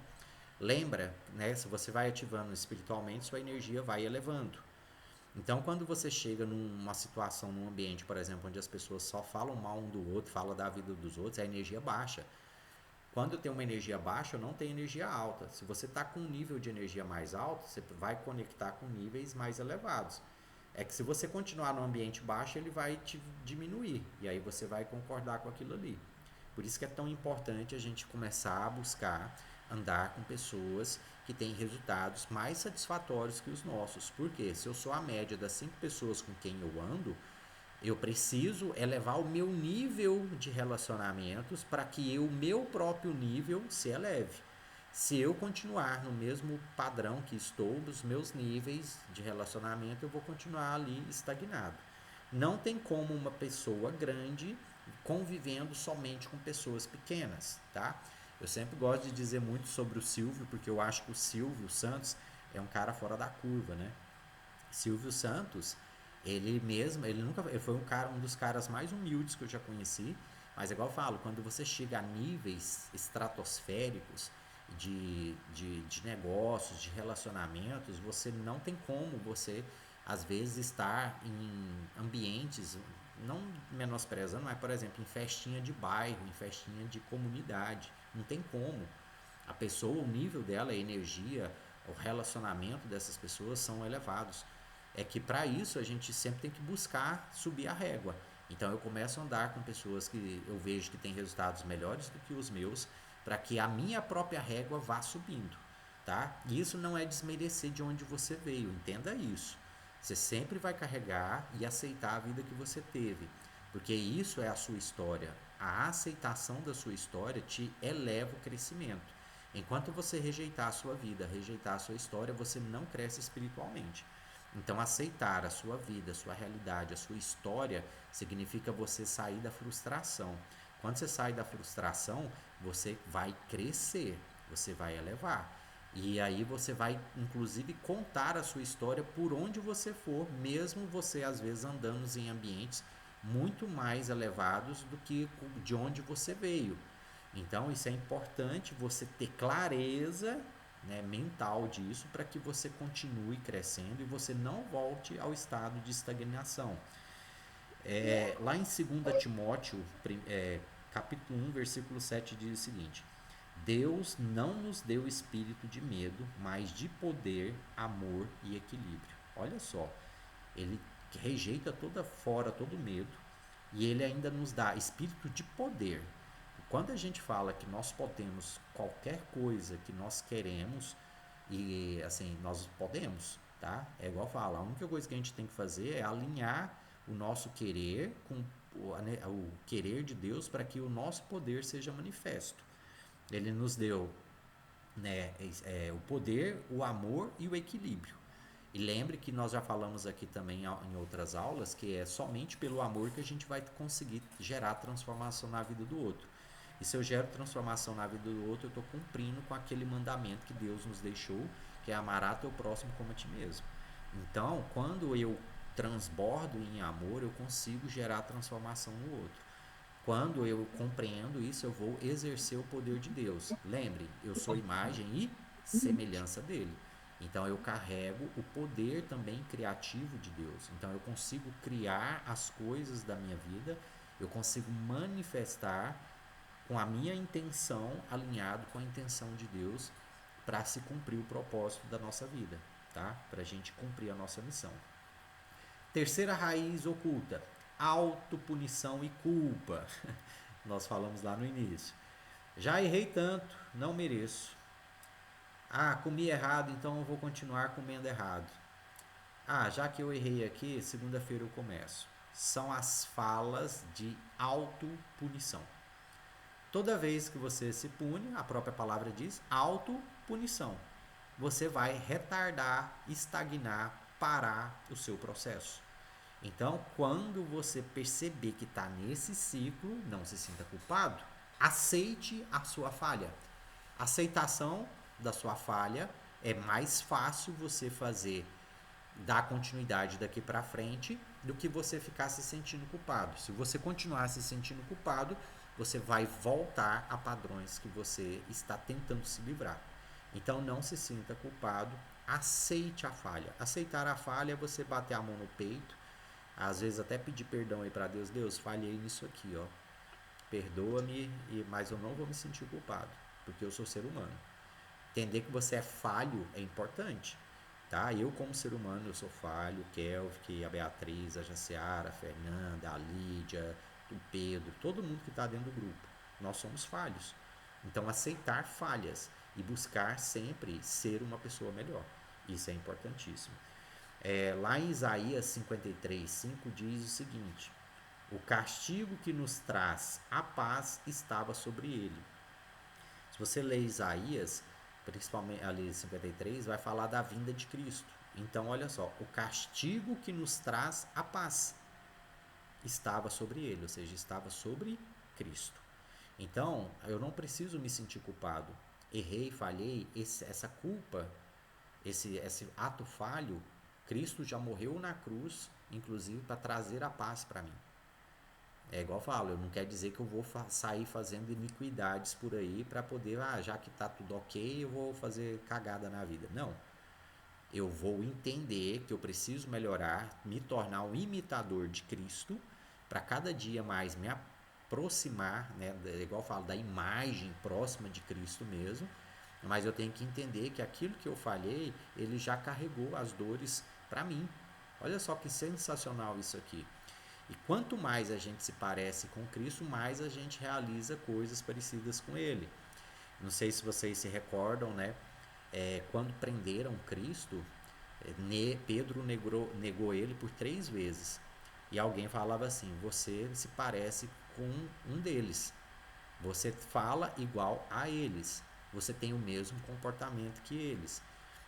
Speaker 1: Lembra, né? Se você vai ativando espiritualmente, sua energia vai elevando. Então, quando você chega numa situação, num ambiente, por exemplo, onde as pessoas só falam mal um do outro, falam da vida dos outros, a energia baixa. Quando eu tenho uma energia baixa, eu não tenho energia alta. Se você está com um nível de energia mais alto, você vai conectar com níveis mais elevados. É que se você continuar no ambiente baixo, ele vai te diminuir. E aí você vai concordar com aquilo ali. Por isso que é tão importante a gente começar a buscar andar com pessoas que têm resultados mais satisfatórios que os nossos. Porque se eu sou a média das 5 pessoas com quem eu ando, eu preciso elevar o meu nível de relacionamentos para que o meu próprio nível se eleve. Se eu continuar no mesmo padrão que estou, os meus níveis de relacionamento, eu vou continuar ali estagnado. Não tem como uma pessoa grande convivendo somente com pessoas pequenas, tá? Eu sempre gosto de dizer muito sobre o Silvio, porque eu acho que o Silvio Santos é um cara fora da curva, né? Silvio Santos, ele mesmo, ele foi um dos caras mais humildes que eu já conheci, mas igual eu falo, quando você chega a níveis estratosféricos de negócios, de relacionamentos, você não tem como você, às vezes, estar em ambientes, não menosprezando, mas, por exemplo, em festinha de bairro, em festinha de comunidade, não tem como. A pessoa, o nível dela, a energia, o relacionamento dessas pessoas são elevados. É que para isso a gente sempre tem que buscar subir a régua. Então eu começo a andar com pessoas que eu vejo que têm resultados melhores do que os meus, para que a minha própria régua vá subindo, tá? E isso não é desmerecer de onde você veio, entenda isso. Você sempre vai carregar e aceitar a vida que você teve, porque isso é a sua história. A aceitação da sua história te eleva o crescimento. Enquanto você rejeitar a sua vida, rejeitar a sua história, você não cresce espiritualmente. Então, aceitar a sua vida, a sua realidade, a sua história, significa você sair da frustração. Quando você sai da frustração, você vai crescer, você vai elevar. E aí você vai, inclusive, contar a sua história por onde você for, mesmo você, às vezes, andando em ambientes muito mais elevados do que de onde você veio. Então, isso é importante você ter clareza, né, mental disso para que você continue crescendo e você não volte ao estado de estagnação. Lá em 2 Timóteo, capítulo 1, versículo 7, diz o seguinte: Deus não nos deu espírito de medo, mas de poder, amor e equilíbrio. Olha só, ele rejeita todo medo e ele ainda nos dá espírito de poder. Quando a gente fala que nós podemos qualquer coisa que nós queremos, e assim, nós podemos, tá? É igual fala, a única coisa que a gente tem que fazer é alinhar o nosso querer com o querer de Deus para que o nosso poder seja manifesto. Ele nos deu, né, o poder, o amor e o equilíbrio. E lembre que nós já falamos aqui também em outras aulas que é somente pelo amor que a gente vai conseguir gerar transformação na vida do outro. E se eu gero transformação na vida do outro, eu estou cumprindo com aquele mandamento que Deus nos deixou, que é amar a teu próximo como a ti mesmo. Então, quando eu transbordo em amor, eu consigo gerar transformação no outro. Quando eu compreendo isso, eu vou exercer o poder de Deus. Lembre, eu sou imagem e semelhança dele. Então eu carrego o poder também criativo de Deus. Então eu consigo criar as coisas da minha vida, eu consigo manifestar com a minha intenção alinhado com a intenção de Deus para se cumprir o propósito da nossa vida, tá? Para a gente cumprir a nossa missão. Terceira raiz oculta, autopunição e culpa. Nós falamos lá no início. Já errei tanto, não mereço. Ah, comi errado, então eu vou continuar comendo errado. Ah, já que eu errei aqui, segunda-feira eu começo. São as falas de autopunição. Toda vez que você se pune, a própria palavra diz autopunição. Você vai retardar, estagnar, parar o seu processo. Então, quando você perceber que está nesse ciclo, não se sinta culpado. Aceite a sua falha. Aceitação da sua falha é mais fácil você fazer, dar continuidade daqui para frente, do que você ficar se sentindo culpado. Se você continuar se sentindo culpado, você vai voltar a padrões que você está tentando se livrar. Então não se sinta culpado, aceite a falha. Aceitar a falha é você bater a mão no peito, às vezes até pedir perdão aí para Deus. Deus, falhei nisso aqui, ó. Perdoa-me, mas eu não vou me sentir culpado, porque eu sou ser humano. Entender que você é falho é importante, tá? Eu como ser humano, eu sou falho, o Kelvin, a Beatriz, a Jaciara, a Fernanda, a Lídia, o Pedro, todo mundo que está dentro do grupo. Nós somos falhos. Então aceitar falhas e buscar sempre ser uma pessoa melhor. Isso é importantíssimo. Lá em Isaías 53:5 diz o seguinte: o castigo que nos traz a paz estava sobre ele. Se você lê Isaías, principalmente ali 53, vai falar da vinda de Cristo. Então, olha só, o castigo que nos traz a paz estava sobre ele, ou seja, estava sobre Cristo. Então, eu não preciso me sentir culpado. Errei, falhei, essa culpa, esse ato falho, Cristo já morreu na cruz, inclusive para trazer a paz para mim. É igual eu falo, eu não quer dizer que eu vou sair fazendo iniquidades por aí para poder, já que tá tudo ok, eu vou fazer cagada na vida. Não. Eu vou entender que eu preciso melhorar, me tornar um imitador de Cristo, para cada dia mais me aproximar, né, igual eu falo, da imagem próxima de Cristo mesmo. Mas eu tenho que entender que aquilo que eu falhei, ele já carregou as dores para mim. Olha só que sensacional isso aqui. E quanto mais a gente se parece com Cristo, mais a gente realiza coisas parecidas com Ele. Não sei se vocês se recordam, né? Quando prenderam Cristo, Pedro negou ele por 3 vezes. E alguém falava assim: você se parece com um deles. Você fala igual a eles. Você tem o mesmo comportamento que eles.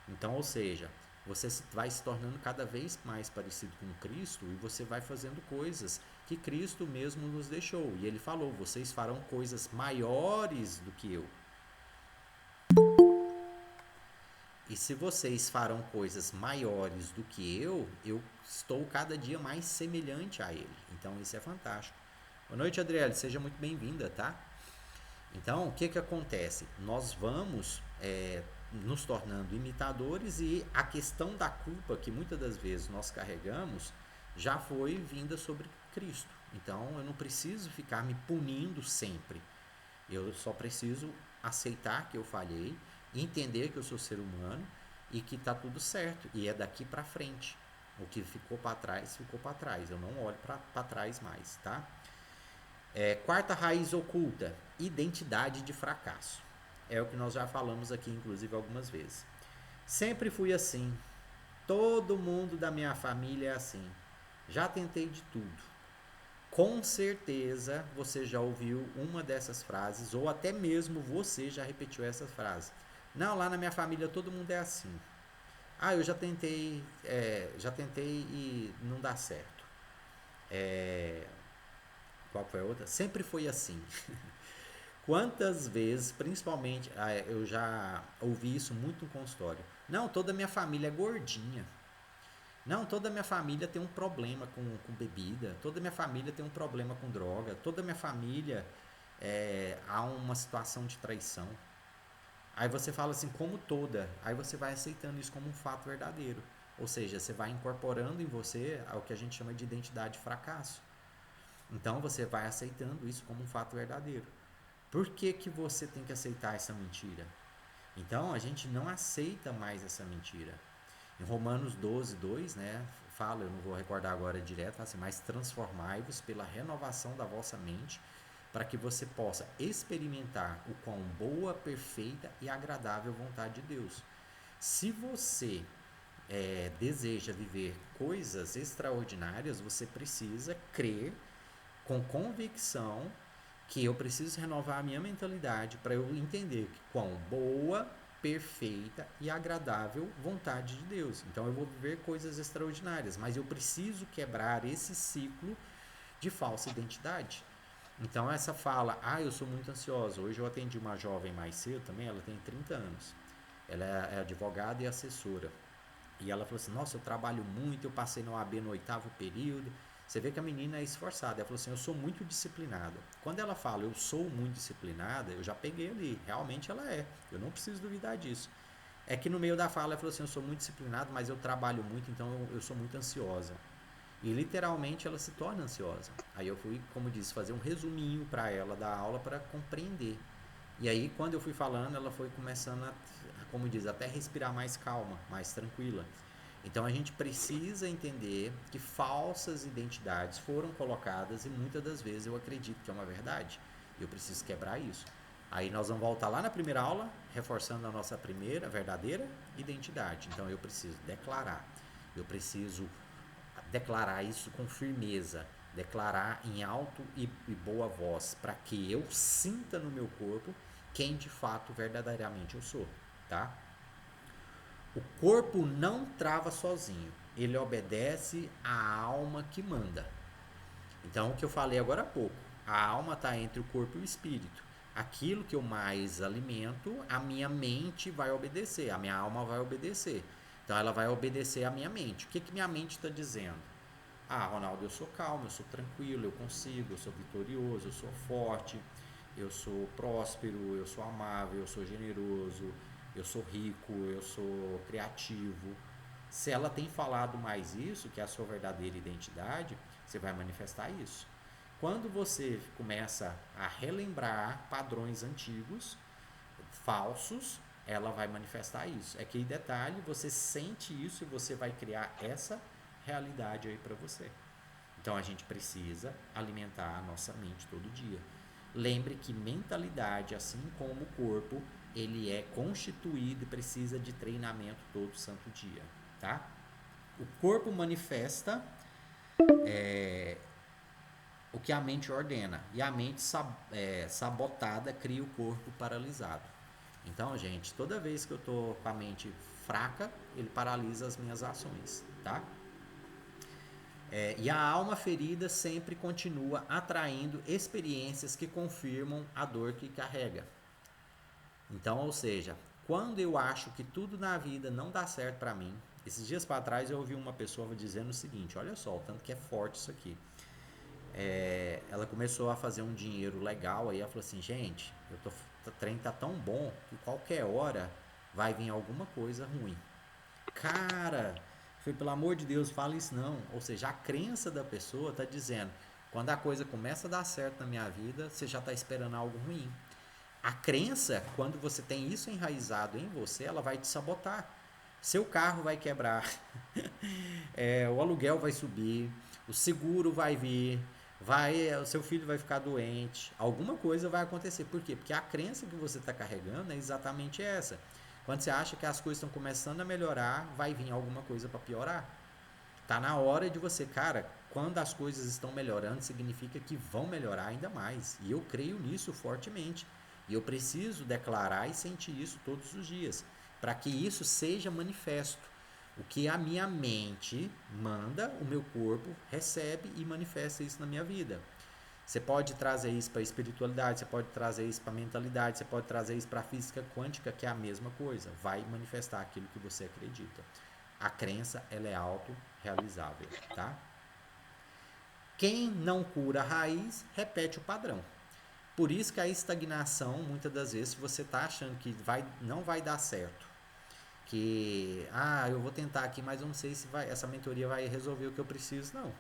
Speaker 1: Então, ou seja, você vai se tornando cada vez mais parecido com Cristo e você vai fazendo coisas que Cristo mesmo nos deixou. E ele falou: vocês farão coisas maiores do que eu. E se vocês farão coisas maiores do que eu estou cada dia mais semelhante a ele. Então isso é fantástico. Boa noite, Adriele, seja muito bem-vinda, tá? Então, o que acontece? Nós vamos nos tornando imitadores, e a questão da culpa que muitas das vezes nós carregamos já foi vinda sobre Cristo. Então, eu não preciso ficar me punindo sempre. Eu só preciso aceitar que eu falhei, entender que eu sou ser humano e que está tudo certo. E é daqui para frente. O que ficou para trás, ficou para trás. Eu não olho para trás mais, tá? Quarta raiz oculta, identidade de fracasso. É o que nós já falamos aqui, inclusive, algumas vezes. Sempre fui assim. Todo mundo da minha família é assim. Já tentei de tudo. Com certeza você já ouviu uma dessas frases, ou até mesmo você já repetiu essa frase. Não, lá na minha família todo mundo é assim. Eu já tentei e não dá certo. Qual foi a outra? Sempre foi assim. Quantas vezes, principalmente, eu já ouvi isso muito no consultório. Não, toda a minha família é gordinha. Não, toda a minha família tem um problema com bebida. Toda a minha família tem um problema com droga. Toda a minha família há uma situação de traição. Aí você fala assim, como toda. Aí você vai aceitando isso como um fato verdadeiro. Ou seja, você vai incorporando em você o que a gente chama de identidade de fracasso. Então você vai aceitando isso como um fato verdadeiro. Por que você tem que aceitar essa mentira? Então a gente não aceita mais essa mentira. Em Romanos 12:2, né, fala, eu não vou recordar agora direto, assim, mas transformai-vos pela renovação da vossa mente, para que você possa experimentar o quão boa, perfeita e agradável vontade de Deus. Se você deseja viver coisas extraordinárias, você precisa crer com convicção que eu preciso renovar a minha mentalidade para eu entender que quão boa, perfeita e agradável vontade de Deus. Então eu vou viver coisas extraordinárias, mas eu preciso quebrar esse ciclo de falsa identidade. Então essa fala, eu sou muito ansiosa. Hoje eu atendi uma jovem mais cedo também, ela tem 30 anos. Ela é advogada e assessora. E ela falou assim, nossa, eu trabalho muito, eu passei no AB no 8º período. Você vê que a menina é esforçada. Ela falou assim, eu sou muito disciplinada. Quando ela fala, eu sou muito disciplinada, eu já peguei ali. Realmente ela é. Eu não preciso duvidar disso. É que no meio da fala ela falou assim, eu sou muito disciplinada, mas eu trabalho muito, então eu sou muito ansiosa. E literalmente ela se torna ansiosa. Aí eu fui, como disse, fazer um resuminho para ela da aula para compreender. E aí quando eu fui falando, ela foi começando a, como diz, até respirar mais calma, mais tranquila. Então a gente precisa entender que falsas identidades foram colocadas e muitas das vezes eu acredito que é uma verdade. Eu preciso quebrar isso. Aí nós vamos voltar lá na primeira aula, reforçando a nossa primeira verdadeira identidade. Então eu preciso declarar. Eu preciso declarar isso com firmeza, declarar em alto e boa voz, para que eu sinta no meu corpo quem de fato verdadeiramente eu sou, tá? O corpo não trava sozinho, ele obedece à alma que manda. Então, o que eu falei agora há pouco, a alma está entre o corpo e o espírito. Aquilo que eu mais alimento, a minha mente vai obedecer, a minha alma vai obedecer. Então, ela vai obedecer à minha mente. O que minha mente está dizendo? Ronaldo, eu sou calmo, eu sou tranquilo, eu consigo, eu sou vitorioso, eu sou forte, eu sou próspero, eu sou amável, eu sou generoso, eu sou rico, eu sou criativo. Se ela tem falado mais isso, que é a sua verdadeira identidade, você vai manifestar isso. Quando você começa a relembrar padrões antigos, falsos, ela vai manifestar isso. É que, detalhe, você sente isso e você vai criar essa realidade aí para você. Então a gente precisa alimentar a nossa mente todo dia. Lembre que mentalidade, assim como o corpo, ele é constituído e precisa de treinamento todo santo dia, tá? O corpo manifesta o que a mente ordena, e a mente sabotada cria o corpo paralisado. Então, gente, toda vez que eu tô com a mente fraca, ele paralisa as minhas ações, tá? E a alma ferida sempre continua atraindo experiências que confirmam a dor que carrega. Então, ou seja, quando eu acho que tudo na vida não dá certo para mim, esses dias para trás eu ouvi uma pessoa dizendo o seguinte, olha só, o tanto que é forte isso aqui. Ela começou a fazer um dinheiro legal, aí ela falou assim, gente, o trem tá tão bom que qualquer hora vai vir alguma coisa ruim. Cara, foi, pelo amor de Deus, fala isso não. Ou seja, a crença da pessoa tá dizendo, quando a coisa começa a dar certo na minha vida, você já tá esperando algo ruim. A crença, quando você tem isso enraizado em você, ela vai te sabotar. Seu carro vai quebrar, o aluguel vai subir, o seguro vai vir, o seu filho vai ficar doente, alguma coisa vai acontecer. Por quê? Porque a crença que você está carregando é exatamente essa. Quando você acha que as coisas estão começando a melhorar, vai vir alguma coisa para piorar. Tá na hora de você, cara, quando as coisas estão melhorando, significa que vão melhorar ainda mais. E eu creio nisso fortemente. E eu preciso declarar e sentir isso todos os dias, para que isso seja manifesto. O que a minha mente manda, o meu corpo recebe e manifesta isso na minha vida. Você pode trazer isso para a espiritualidade, você pode trazer isso para a mentalidade, você pode trazer isso para a física quântica, que é a mesma coisa. Vai manifestar aquilo que você acredita. A crença, ela é autorrealizável, tá? Quem não cura a raiz, repete o padrão. Por isso que a estagnação, muitas das vezes, se você está achando que não vai dar certo, que, eu vou tentar aqui, mas eu não sei se essa mentoria vai resolver o que eu preciso, não.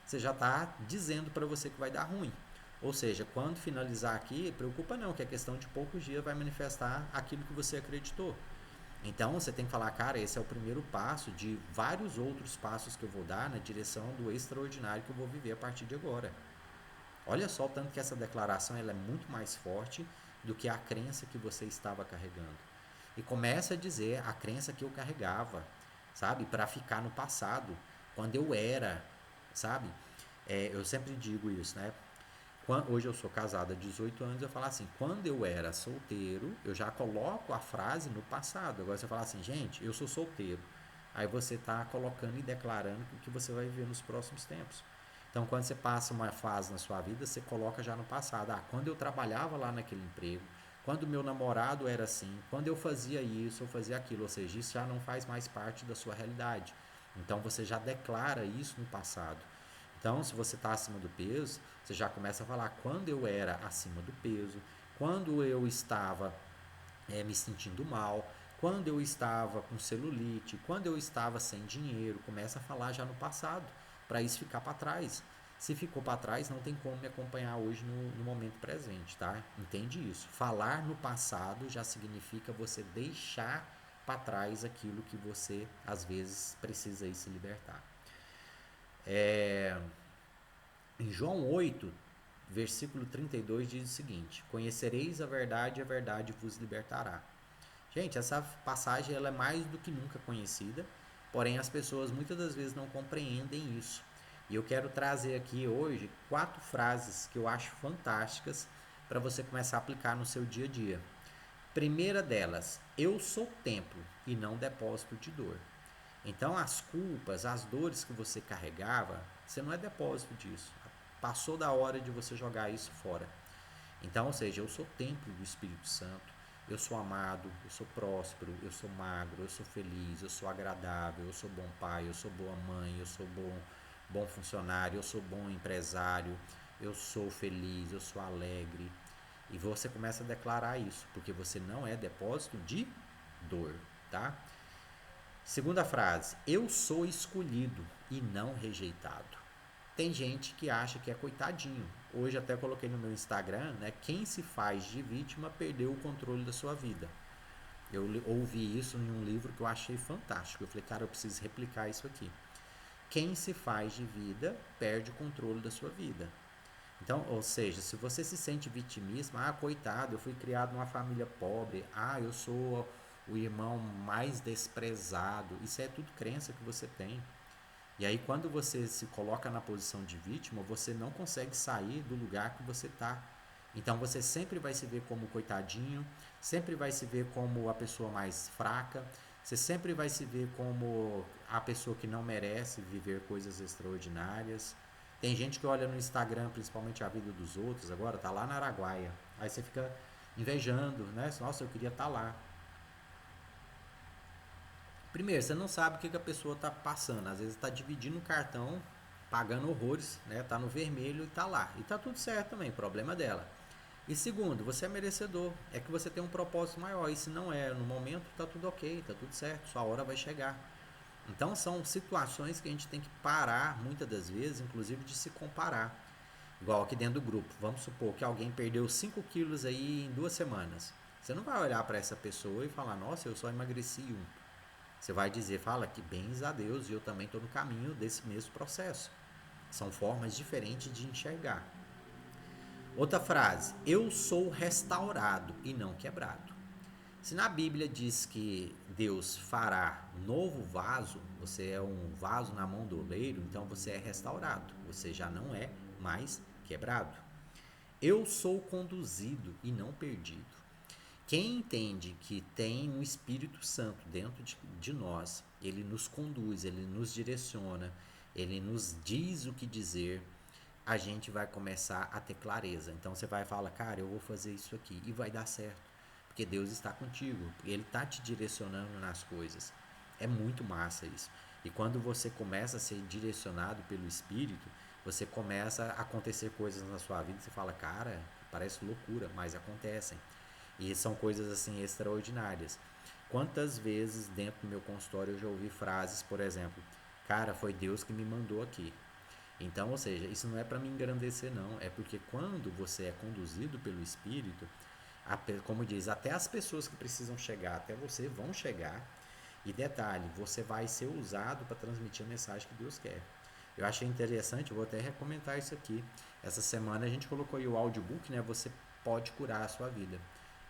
Speaker 1: Você já está dizendo para você que vai dar ruim. Ou seja, quando finalizar aqui, preocupa não, que a questão de poucos dias vai manifestar aquilo que você acreditou. Então você tem que falar, cara, esse é o primeiro passo de vários outros passos que eu vou dar na direção do extraordinário que eu vou viver a partir de agora. Olha só o tanto que essa declaração ela é muito mais forte do que a crença que você estava carregando. E começa a dizer a crença que eu carregava, sabe? Para ficar no passado, quando eu era, sabe? Eu sempre digo isso, né? Hoje eu sou casado há 18 anos, eu falo assim, quando eu era solteiro, eu já coloco a frase no passado. Agora você fala assim, gente, eu sou solteiro. Aí você está colocando e declarando o que você vai viver nos próximos tempos. Então, quando você passa uma fase na sua vida, você coloca já no passado. Ah, quando eu trabalhava lá naquele emprego, quando meu namorado era assim, quando eu fazia isso, eu fazia aquilo. Ou seja, isso já não faz mais parte da sua realidade. Então, você já declara isso no passado. Então, se você está acima do peso, você já começa a falar quando eu era acima do peso, quando eu estava me sentindo mal, quando eu estava com celulite, quando eu estava sem dinheiro, começa a falar já no passado, para isso ficar para trás. Se ficou para trás, não tem como me acompanhar hoje no momento presente, tá? Entende isso? Falar no passado já significa você deixar para trás aquilo que você às vezes precisa aí se libertar. Em João 8, versículo 32 diz o seguinte: Conhecereis a verdade e a verdade vos libertará. Gente, essa passagem ela é mais do que nunca conhecida, porém as pessoas muitas das vezes não compreendem isso. E eu quero trazer aqui hoje 4 frases que eu acho fantásticas para você começar a aplicar no seu dia a dia. Primeira delas, eu sou templo e não depósito de dor. Então as culpas, as dores que você carregava, você não é depósito disso. Passou da hora de você jogar isso fora. Então, ou seja, eu sou templo do Espírito Santo. Eu sou amado, eu sou próspero, eu sou magro, eu sou feliz, eu sou agradável, eu sou bom pai, eu sou boa mãe, eu sou bom funcionário, eu sou bom empresário, eu sou feliz, eu sou alegre. E você começa a declarar isso, porque você não é depósito de dor, tá? Segunda frase, eu sou escolhido e não rejeitado. Tem gente que acha que é coitadinho. Hoje até coloquei no meu Instagram, né? Quem se faz de vítima perdeu o controle da sua vida. Eu ouvi isso em um livro que eu achei fantástico. Eu falei, cara, eu preciso replicar isso aqui. Quem se faz de vida perde o controle da sua vida. Então, ou seja, se você se sente vitimista, ah, coitado, eu fui criado numa família pobre, ah, eu sou o irmão mais desprezado, isso é tudo crença que você tem. E aí, quando você se coloca na posição de vítima, você não consegue sair do lugar que você está. Então, você sempre vai se ver como coitadinho, sempre vai se ver como a pessoa mais fraca, você sempre vai se ver como a pessoa que não merece viver coisas extraordinárias. Tem gente que olha no Instagram, principalmente a vida dos outros, agora tá lá na Araguaia. Aí você fica invejando, né? Nossa, eu queria estar lá. Primeiro, você não sabe o que a pessoa está passando. Às vezes está dividindo o cartão, pagando horrores, né? Tá no vermelho e tá lá. E tá tudo certo também, problema dela. E segundo, você é merecedor. É que você tem um propósito maior. E se não é no momento, tá tudo ok, tá tudo certo. Sua hora vai chegar. Então são situações que a gente tem que parar, muitas das vezes, inclusive de se comparar. Igual aqui dentro do grupo. Vamos supor que alguém perdeu 5 quilos aí em 2 semanas. Você não vai olhar para essa pessoa e falar, nossa, eu só emagreci 1. Você vai dizer, fala que bens a Deus e eu também estou no caminho desse mesmo processo. São formas diferentes de enxergar. Outra frase, eu sou restaurado e não quebrado. Se na Bíblia diz que Deus fará novo vaso, você é um vaso na mão do oleiro, então você é restaurado, você já não é mais quebrado. Eu sou conduzido e não perdido. Quem entende que tem um Espírito Santo dentro de nós, ele nos conduz, ele nos direciona, ele nos diz o que dizer, a gente vai começar a ter clareza. Então você vai falar, cara, eu vou fazer isso aqui e vai dar certo, porque Deus está contigo, ele está te direcionando nas coisas. É muito massa isso. E quando você começa a ser direcionado pelo Espírito, você começa a acontecer coisas na sua vida, você fala, cara, parece loucura, mas acontecem. E são coisas assim extraordinárias. Quantas vezes dentro do meu consultório eu já ouvi frases, por exemplo, cara, foi Deus que me mandou aqui. Então, ou seja, isso não é para me engrandecer não, é porque quando você é conduzido pelo Espírito, Como diz, até as pessoas que precisam chegar até você vão chegar. E detalhe, você vai ser usado para transmitir a mensagem que Deus quer. Eu achei interessante, eu vou até recomendar isso aqui. Essa semana a gente colocou aí o audiobook, né? Você pode curar a sua vida.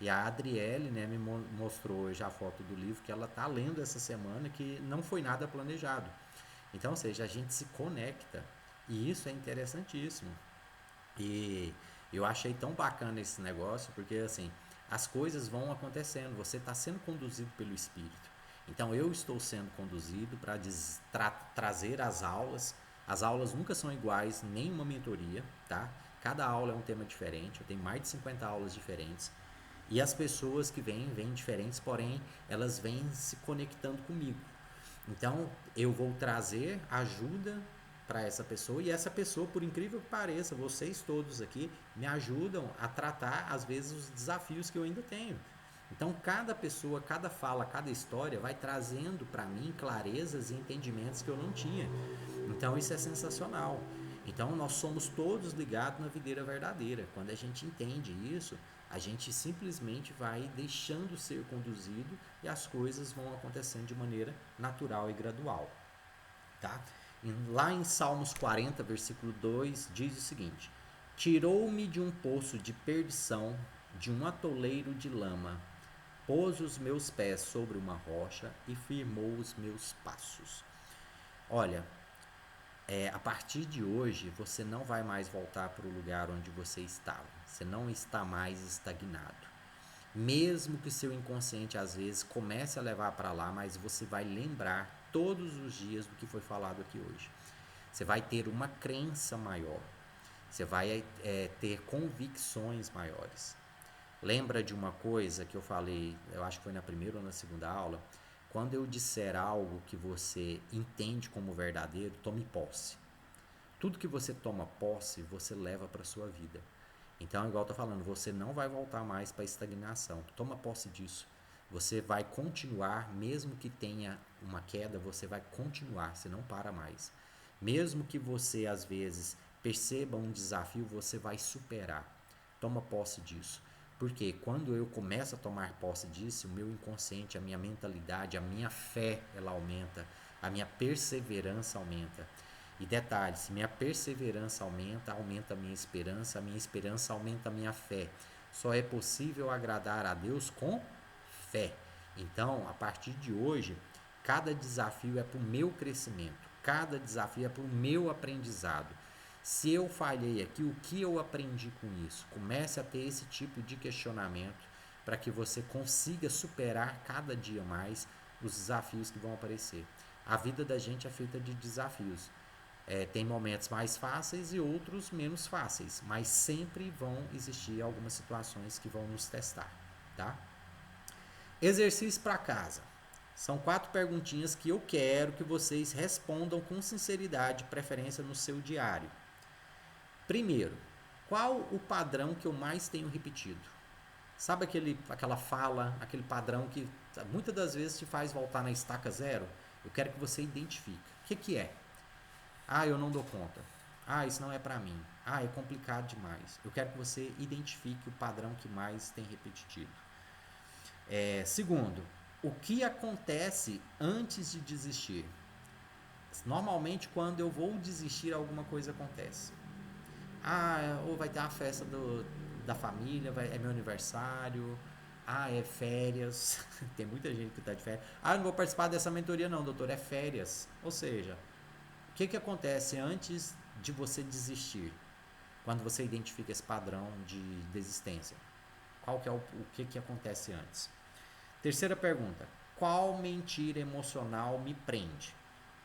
Speaker 1: E a Adriele, né, me mostrou hoje a foto do livro que ela tá lendo essa semana, que não foi nada planejado. Então, ou seja, a gente se conecta. E isso é interessantíssimo. E eu achei tão bacana esse negócio, porque assim, as coisas vão acontecendo, você está sendo conduzido pelo Espírito. Então eu estou sendo conduzido para trazer as aulas. As aulas nunca são iguais, nem uma mentoria, tá? Cada aula é um tema diferente, eu tenho mais de 50 aulas diferentes. E as pessoas que vêm diferentes, porém elas vêm se conectando comigo. Então, eu vou trazer ajuda para essa pessoa e essa pessoa, por incrível que pareça, vocês todos aqui me ajudam a tratar às vezes os desafios que eu ainda tenho. Então, cada pessoa, cada fala, cada história vai trazendo para mim clarezas e entendimentos que eu não tinha. Então, isso é sensacional. Então, nós somos todos ligados na videira verdadeira. Quando a gente entende isso, a gente simplesmente vai deixando ser conduzido e as coisas vão acontecendo de maneira natural e gradual, tá? Lá em Salmos 40, versículo 2, diz o seguinte: Tirou-me de um poço de perdição, de um atoleiro de lama, pôs os meus pés sobre uma rocha e firmou os meus passos. Olha, a partir de hoje você não vai mais voltar para o lugar onde você estava. Você não está mais estagnado. Mesmo que seu inconsciente às vezes comece a levar para lá, mas você vai lembrar todos os dias do que foi falado aqui hoje. Você vai ter uma crença maior. Você vai ter convicções maiores. Lembra de uma coisa que eu falei, eu acho que foi na primeira ou na segunda aula? Quando eu disser algo que você entende como verdadeiro, tome posse. Tudo que você toma posse, você leva para sua vida. Então, igual eu tô falando, você não vai voltar mais para a estagnação. Toma posse disso. Você vai continuar, mesmo que tenha uma queda, você vai continuar, você não para mais. Mesmo que você às vezes perceba um desafio, você vai superar. Toma posse disso. Porque quando eu começo a tomar posse disso, o meu inconsciente, a minha mentalidade, a minha fé, ela aumenta, a minha perseverança aumenta. E detalhe, se minha perseverança aumenta, aumenta a minha esperança aumenta a minha fé. Só é possível agradar a Deus com fé. Então, a partir de hoje, cada desafio é para o meu crescimento, cada desafio é para o meu aprendizado. Se eu falhei aqui, o que eu aprendi com isso? Comece a ter esse tipo de questionamento para que você consiga superar cada dia mais os desafios que vão aparecer. A vida da gente é feita de desafios. Tem momentos mais fáceis e outros menos fáceis, mas sempre vão existir algumas situações que vão nos testar, tá? Exercício para casa. São 4 perguntinhas que eu quero que vocês respondam com sinceridade, preferência no seu diário. Primeiro, qual o padrão que eu mais tenho repetido? Sabe aquela fala, aquele padrão que muitas das vezes te faz voltar na estaca zero? Eu quero que você identifique. O que é? Ah, eu não dou conta. Ah, isso não é para mim. Ah, é complicado demais. Eu quero que você identifique o padrão que mais tem repetido. Segundo, o que acontece antes de desistir? Normalmente, quando eu vou desistir, alguma coisa acontece. Ah, ou vai ter uma festa da família, é meu aniversário. Ah, é férias. Tem muita gente que está de férias. Ah, eu não vou participar dessa mentoria não, doutor, é férias. Ou seja, o que acontece antes de você desistir? Quando você identifica esse padrão de desistência. Qual que é o que acontece antes? Terceira pergunta. Qual mentira emocional me prende?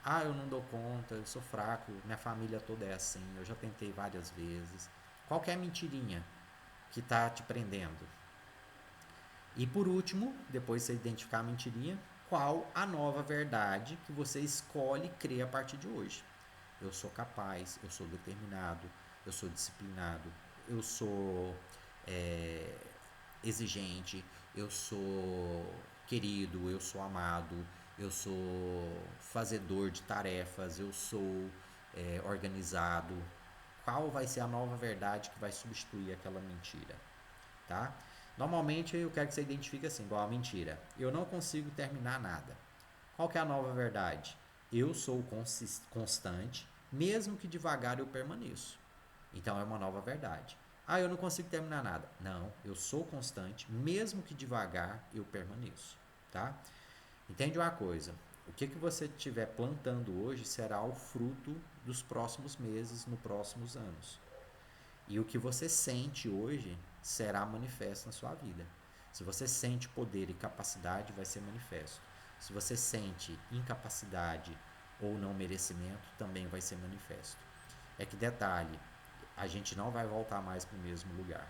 Speaker 1: Ah, eu não dou conta, eu sou fraco, minha família toda é assim, eu já tentei várias vezes. Qual que é a mentirinha que está te prendendo? E por último, depois de você identificar a mentirinha, qual a nova verdade que você escolhe e crê a partir de hoje? Eu sou capaz, eu sou determinado, eu sou disciplinado, eu sou exigente, eu sou querido, eu sou amado, eu sou fazedor de tarefas, eu sou organizado. Qual vai ser a nova verdade que vai substituir aquela mentira, tá? Normalmente eu quero que você identifique assim, igual a mentira. Eu não consigo terminar nada. Qual que é a nova verdade? Eu sou constante, mesmo que devagar eu permaneço. Então é uma nova verdade. Ah, eu não consigo terminar nada. Não, eu sou constante, mesmo que devagar eu permaneço, tá? Entende uma coisa? O que você estiver plantando hoje será o fruto dos próximos meses, nos próximos anos. E o que você sente hoje será manifesto na sua vida. Se você sente poder e capacidade, vai ser manifesto. Se você sente incapacidade ou não merecimento, também vai ser manifesto. É que detalhe, a gente não vai voltar mais para o mesmo lugar.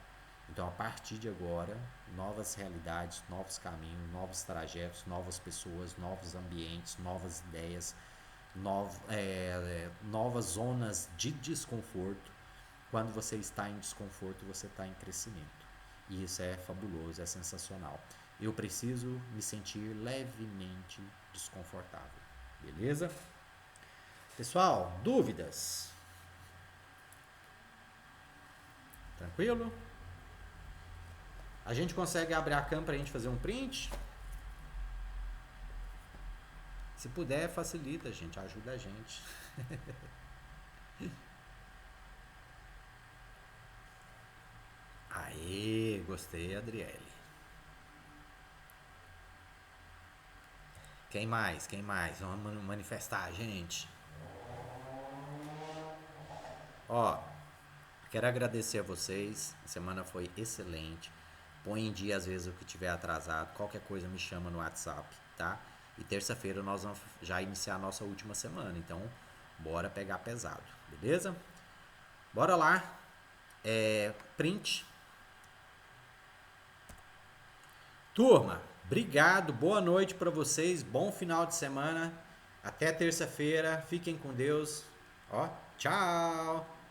Speaker 1: Então, a partir de agora, novas realidades, novos caminhos, novos trajetos, novas pessoas, novos ambientes, novas ideias, novas zonas de desconforto. Quando você está em desconforto, você está em crescimento. E isso é fabuloso, é sensacional. Eu preciso me sentir levemente desconfortável. Beleza? Pessoal, dúvidas? Tranquilo? A gente consegue abrir a câmera para a gente fazer um print? Se puder, facilita, gente. Ajuda a gente. Aê, gostei, Adriele. Quem mais? Quem mais? Vamos manifestar, gente. Ó, quero agradecer a vocês. A semana foi excelente. Põe em dia às vezes o que tiver atrasado. Qualquer coisa me chama no WhatsApp, tá? E terça-feira nós vamos já iniciar a nossa última semana. Então, bora pegar pesado, beleza? Bora lá. Print. Turma, obrigado. Boa noite para vocês. Bom final de semana. Até terça-feira. Fiquem com Deus. Ó, tchau.